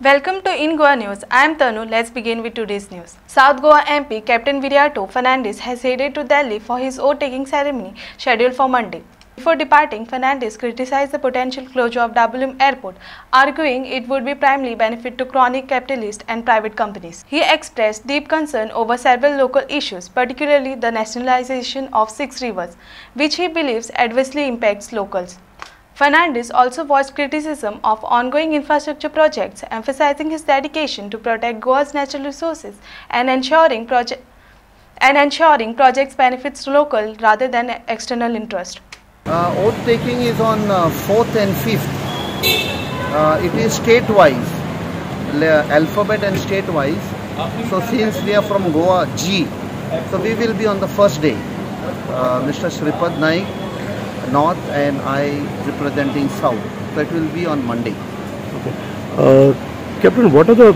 Welcome to In Goa News. I am Tanu. Let's begin with today's news. South Goa MP Captain Viriato Fernandes has headed to Delhi for his oath-taking ceremony scheduled for Monday. Before departing, Fernandes criticized the potential closure of WM Airport, arguing it would be primarily benefit to chronic capitalists and private companies. He expressed deep concern over several local issues, particularly the nationalization of 6 rivers, which he believes adversely impacts locals. Fernandes also voiced criticism of ongoing infrastructure projects, emphasizing his dedication to protect Goa's natural resources and ensuring projects benefits local rather than external interest. Oath taking is on 4th and 5th. It is state-wise, alphabet and state-wise. So since we are from Goa, G, so we will be on the first day. Mr. Shripad Naik, North, and I representing South. So it will be on Monday. Okay. Captain, what are the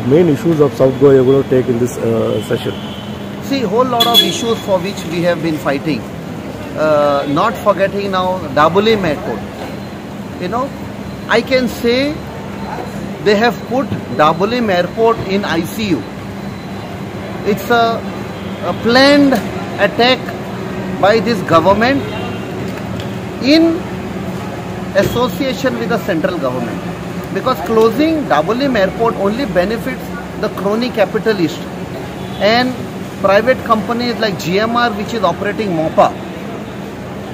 main issues of South Goa you're going to take in this session? See, whole lot of issues for which we have been fighting. Not forgetting now WM Airport. You know, I can say they have put WM Airport in ICU. It's a planned attack by this government in association with the central government, because closing WM Airport only benefits the crony capitalists and private companies like GMR, which is operating MOPA.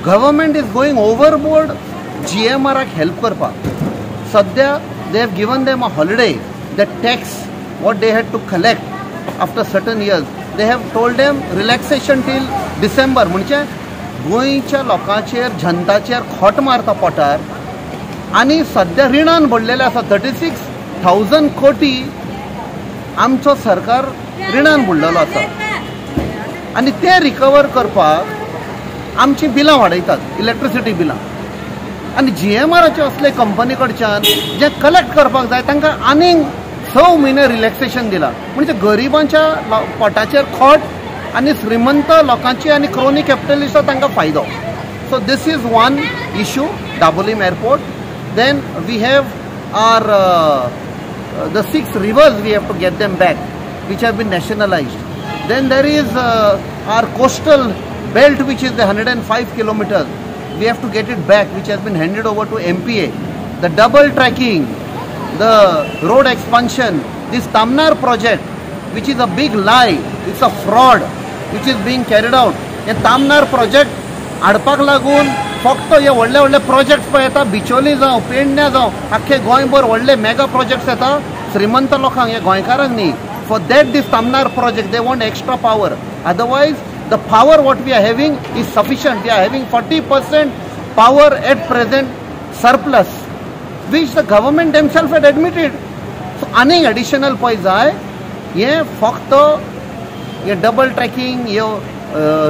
Government is going overboard. GMR help karpa. Sadhya they have given them a holiday. The tax what they had to collect after certain years, they have told them relaxation till December. म्हणजे गोंयच्या लोकांचेर जनताचेर खोट मारता पोटार आनी सध्या रिणान भरलेले आसा 36,000 कोटी आमचो सरकार रिणान बुडलेलो आसा आनी ते रिकवर करपाक आमची बिलां वाडयतात इलेक्ट्रिसिटी बिलां आनी GMRचे असले कंपनी कडच्यान जे कलेक्ट करपाक जाय तांकां आनीक 6 म्हयने रिलॅक्सेशन दिला म्हणजे गरिबांच्या पोटाचेर खोट आणि श्रीमंत लोकांची आणि क्रोनी कॅपिटलिस्ट तांकां फायदो. So this is one issue WM Airport. Then we have our the 6 rivers, we have to get them back, which have been nationalized. Then there is our coastal belt, which is the 105 kilometers. We have to get it back, which has been handed over to MPA. The double tracking, the road expansion, this Tamnar project, which is a big lie, it's a fraud which is being carried out. हे Tamnar project हाडपाक लागून फक्त हे व्हडले व्हडले projects पळय येता, बिचोली जावं पेडण्या जावं आख्खे गोंयभर व्हडले मेगा प्रोजेक्ट्स येता श्रीमंत लोकांक, हे गोंयकारांक न्ही. For that this Tamnar project they want extra power. Otherwise the power what we are having is sufficient. We are having 40% power at present surplus, which the government themselves had admitted. So आनीक additional पळय जाय, हे फक्त हे double tracking, हे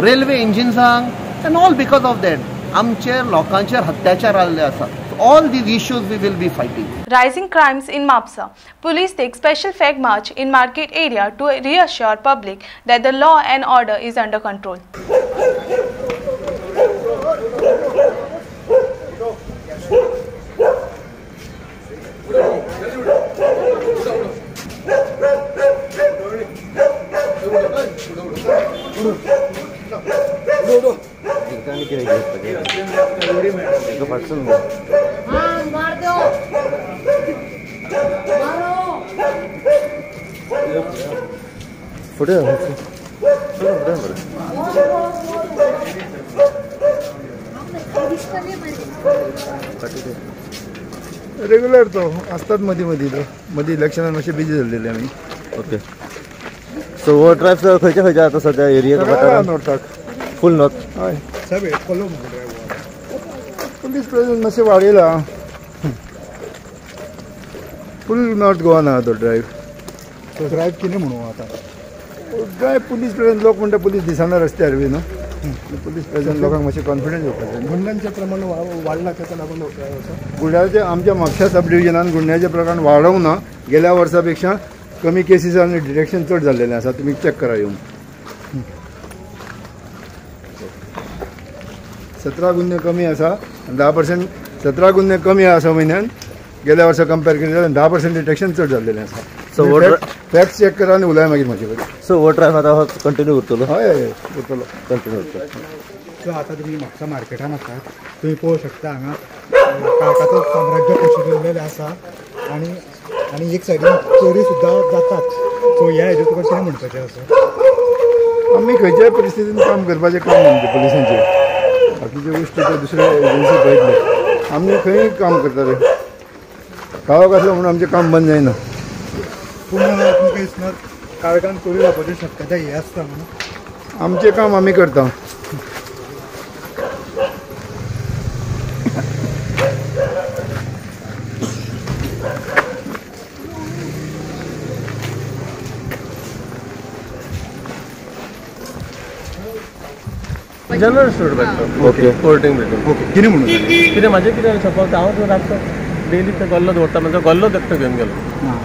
railway इंजिन्सांक and all because of that आमचेर लोकांचेर अत्याचार जाल्ले आसा. All these issues we will be fighting. Rising crimes in Mapsa. Police take special flag march in market area to reassure public that the law and order is under control. Regular तो असतात मधी इलेक्शनान मातशे busy जाल्लेले आमी. Okay. सो हो drive खंयच्या खंयच्या आता सध्या एरिया नॉर्थाक फुल नॉर्थ. हय सगळे फॉलो पुलीस प्रेझेंट मातशें वाडयला. फुल नॉर्थ गोवा ना तो ड्रायव्ह. तो ड्रायव्ह कितें म्हणू आतां ड्रायव्ह पुलीस प्रेझेंट लोक म्हणटा पुलीस दिसना रस्त्यार बी न्हू. पुलीस प्रेझेंट लोकांक मातशें कॉन्फिडन्स येवपाचें. गुंड्यांचें प्रमाण वाडलां ताका लागून गुंड्याचें आमच्या म्हापशा सब डिव्हिजनान गुंड्याचें प्रमाण वाडोवंक ना. गेल्या वर्सा पेक्षा कमी केसीस आनी डिटेक्शन चड जाल्लेलें आसा. तुमी चॅक करा येवन. 17 गुन्हे कमी आसा. 10% 17 गुन्हे कमी आसा म्हयन्यान गेल्या वर्सा कंपेर केलें जाल्यार 10% डिटेक्शन चड जाल्लेलें आसा. So what- फॅक्ट्स चेक करा आनी उलय मागीर म्हाजे कडेन. सो हो ड्रायव्ह आता कंटिन्यू उरतलो. हय हय उरतलो. कंटिन्यू उरतलो. सो आतां तुमी म्हापसा मार्केटान आसात. तुमी पळोवंक शकता हांगा काळखाचो साम्राज्य कशें केल्लेलें आसा आनी एक सायडीन चोरी सुद्दां जातात. सो ह्या हेजेर तुका कितें म्हणपाचें आसा? आमी खंयच्याय परिस्थितीन काम करपाचें काम म्हणजे पुलिसांचें. बाकीच्यो गोश्टी ते दुसरे एजन्सी पळयतले. आमी खंय काम करतले. गांवाक आसलो म्हणून आमचें काम बंद जायना. पूण तुमकां दिसना काळखान चोरी जावपाची शक्यता ही आसता म्हणून? आमचें काम आमी करता. जनरल स्टोर भेटतो. ओके. कोल्ड्रिंक भेटून. ओके कितें म्हणून कितें म्हाजें कितें सपोज हांव रातचो डेली ते गल्लो दवरता म्हणजे गल्लो देखतो घेवन गेलो.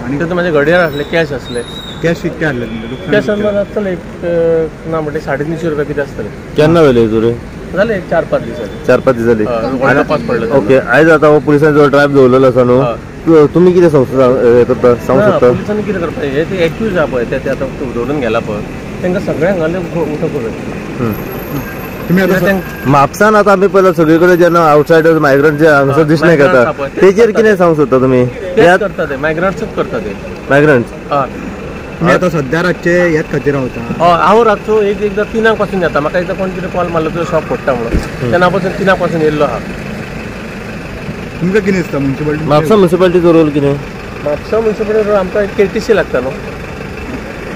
आनी तेतून म्हाजे घडयाळ आसले कॅश आसले. कॅश कितके हाडले तुमचे? कॅश आमकां आसतले एक ना म्हणजे 350 रुपया कितें आसतले. केन्ना व्हेले चोरी? जाले एक 4-5 दीस जाले. 4-5 दीस जाली. व्हडलो तपास पडलो. ओके. आयज आता हो पुलिसांनी जो ड्रायव्ह दवरलेलो आसा न्हू, तुमी कितें सांगू सांगू शकता? पुलिसांनी कितें करपाचें हे ते एक्यूज आहा पळय ते आतां दवरून गेला पळय तांकां सगळ्यांक घाले उठो करून. तुमी आतां म्हापसान आता आमी पयला सगळे कडेन जेन्ना आउटसायडर्स मायग्रंट जे हांगासर दिसले migrants येता आपण. तेजेर कितें सांगू सोदता तुमी? तेच करता ते मायग्रंट्सूच करता ते. मायग्रंट्स हय. तुमी आतां सद्या रातचे ह्याच खातीर रावता? हय हांव रातचो एकदां 3 पासून येता. म्हाका एकदां कोण कितें कॉल मारलो तुजो शॉप पडटा म्हणून तेन्ना पासून 3 पासून येयल्लो आहा. तुमकां कितें दिसता म्युन्सिपालिटी? म्हापसा म्युन्सिपालिटीचो रोल कितें? म्हापसा म्युन्सिपालिटी आमकां एक KTC लागता न्हू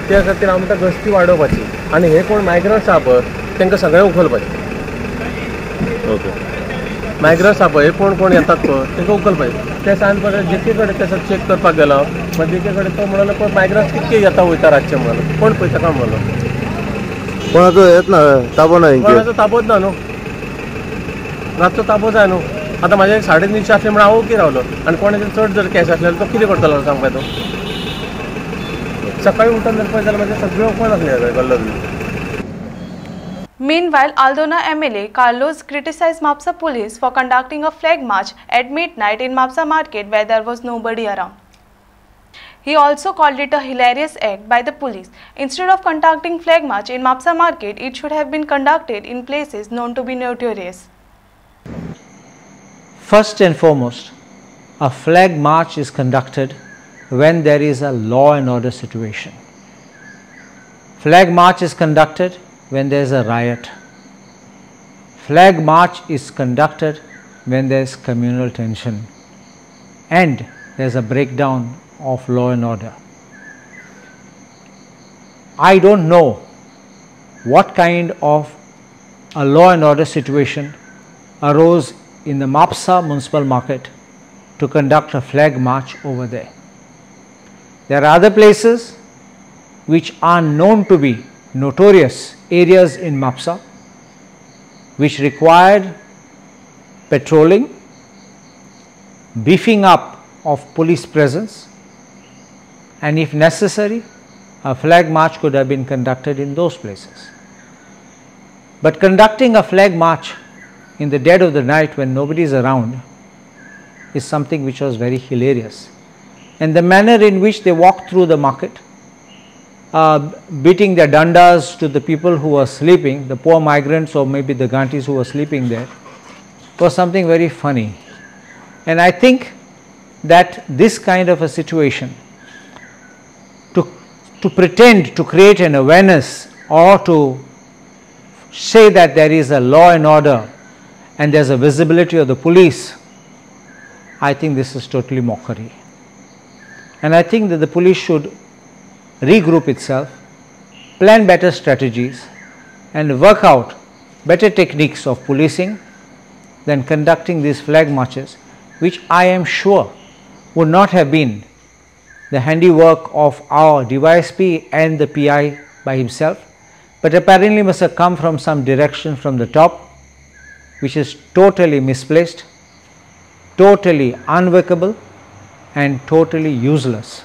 त्या खातीर आमकां गस्ती वाडोवपाची आनी हे कोण मायग्रंट्स आहा पळय तांकां सगळें उखलपाचें. ओके. मायग्रंट्स आहा पळय हे कोण येतात पळय तांकां उखलपाचें. ते सांज पडे जेके कडेन ते चेक करपाक गेलो मागीर जेके कडेन तो म्हणलो पळय मायग्रंट्स कितके येता वयता रातचे म्हणलो कोण पळयता काय म्हणलो. कोणाचो येत ना ताबो ना कोणाचो ताबोच ना न्हू. रातचो ताबो जाय न्हू. आतां म्हाजे 9:30 आसले म्हण हांव ओके रावलो आनी कोणाचें चड जर कॅश आसलेलो तो कितें करतलो सांग पळय तो. सकाळी उठून जर पळयत जाल्यार म्हाजे सगळे ओपन आसले गल्लो. Meanwhile, Aldona MLA Carlos criticized Mapsa police for conducting a flag march at midnight in Mapsa market where there was nobody around. He also called it a hilarious act by the police. Instead of conducting flag march in Mapsa market, it should have been conducted in places known to be notorious. First and foremost, a flag march is conducted when there is a law and order situation. Flag march is conducted when there is a riot. Flag march is conducted when there is communal tension and there is a breakdown of law and order. I don't know what kind of a law and order situation arose in the Mapsa municipal market to conduct a flag march over there. There are other places which are known to be notorious areas in Mapsa which required patrolling, beefing up of police presence, and if necessary a flag march could have been conducted in those places. But conducting a flag march in the dead of the night when nobody is around is something which was very hilarious. And the manner in which they walked through the market, beating their dandas to the people who were sleeping, the poor migrants or maybe the Ghantis who were sleeping there, was something very funny. And I think that this kind of a situation, to pretend to create an awareness or to say that there is a law and order and there is a visibility of the police, I think this is totally mockery. And I think that the police should regroup itself, plan better strategies and work out better techniques of policing than conducting these flag marches, which I am sure would not have been the handiwork of our DYSP and the PI by himself, but apparently must have come from some direction from the top, which is totally misplaced, totally unworkable and totally useless.